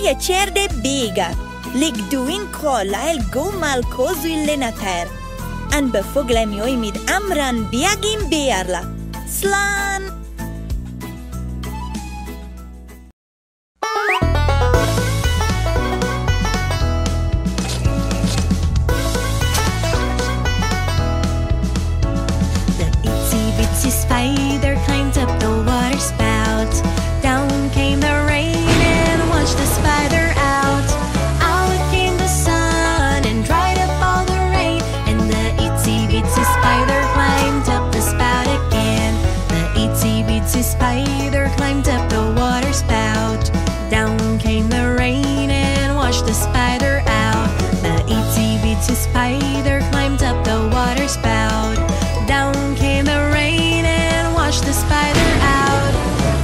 piacer de Bídeach, lig doin Crawláil go mal cartúin lenár, an be Foghlaim nóiméad Amhráin beagin béarla. Slán! The spider climbed up the water spout. Down came the rain and washed the spider out. Out came the sun and dried up all the rain. And the itsy bitsy spider climbed up the spout again. The itsy bitsy spider climbed up the water spout. Down came the rain and washed the spider out. The itsy bitsy spider climbed up the water spout. Down came the rain and washed the spider out.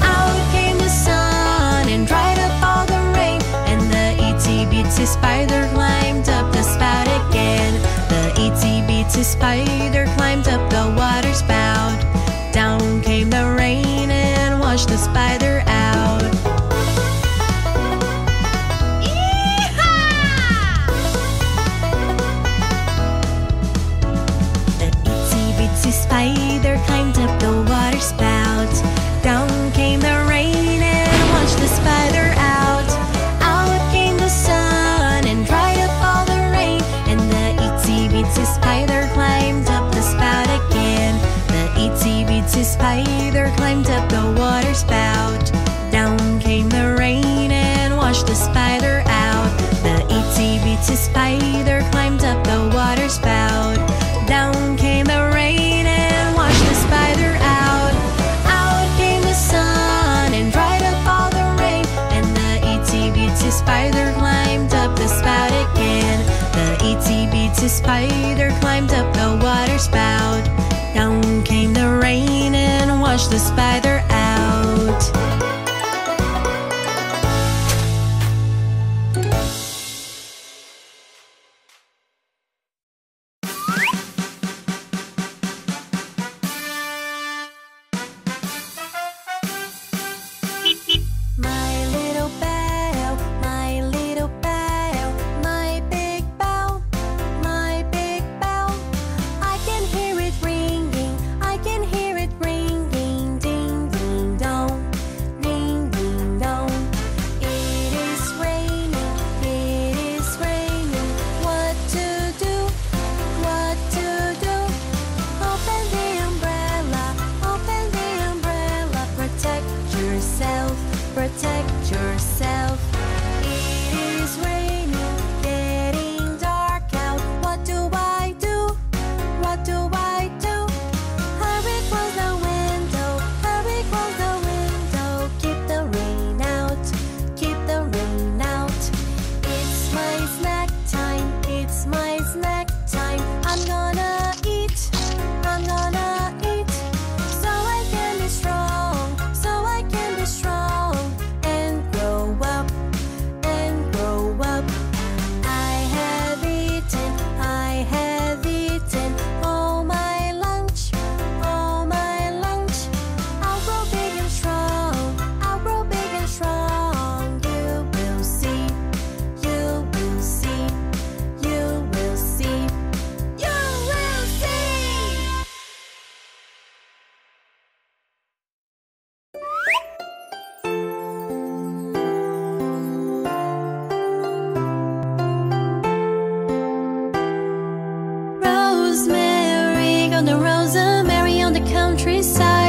Out came the sun and dried up all the rain. And the itsy bitsy spider climbed up the spout again. The itsy bitsy spider climbed up the water spout. Down came the rain and washed the spider out. The spider climbed up the water spout. Down came the rain and washed the spider out. Out came the sun and dried up all the rain. And the itsy bitsy spider climbed up the spout again. The itsy bitsy spider climbed up the water spout. Down came the rain and washed the spider out. The itsy bitsy spider climbed up the water spout. Down came the rain and washed the spider out. Out came the sun and dried up all the rain. And the itsy bitsy spider climbed up the spout again. The itsy bitsy spider climbed up the water spout. Down came the rain and washed the spider out.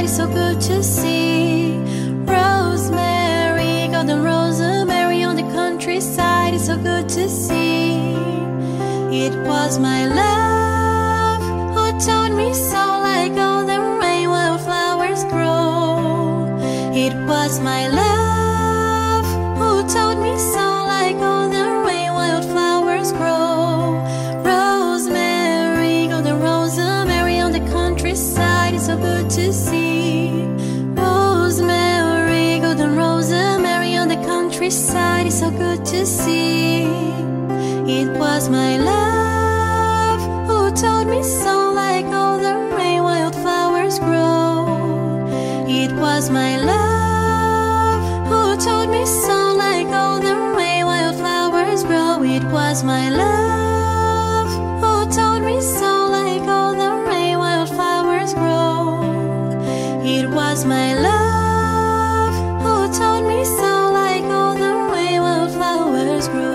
So good to see. Rosemary, golden rosemary on the countryside. It's so good to see. It was my love who told me so, like all the rain while flowers grow. It was my love who told me so, like all the rain while flowers grow. Rosemary, golden rosemary on the countryside. It's so good to see. Rosemary, golden rosemary on the countryside. It's so good to see. It was my love who told me so, like all the rain wildflowers grow. It was my love who told me so, like all the rain my love who told me so, like all the way wildflowers grow. It was my love who told me so, like all the way wildflowers grow.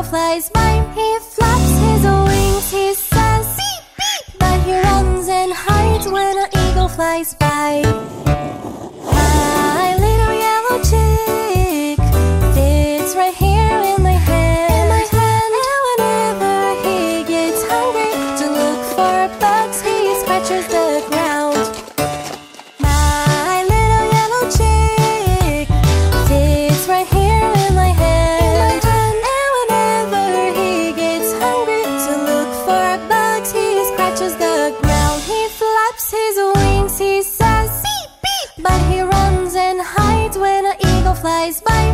Flies by, he flaps his wings, he says beep beep, but he runs and hides when an eagle flies by. My little yellow chick fits right here in my hand, and whenever he gets hungry to look for bugs, he scratches the ground. My little yellow chick fits right here in my hand. His wings, he says beep beep, but he runs and hides when an eagle flies by.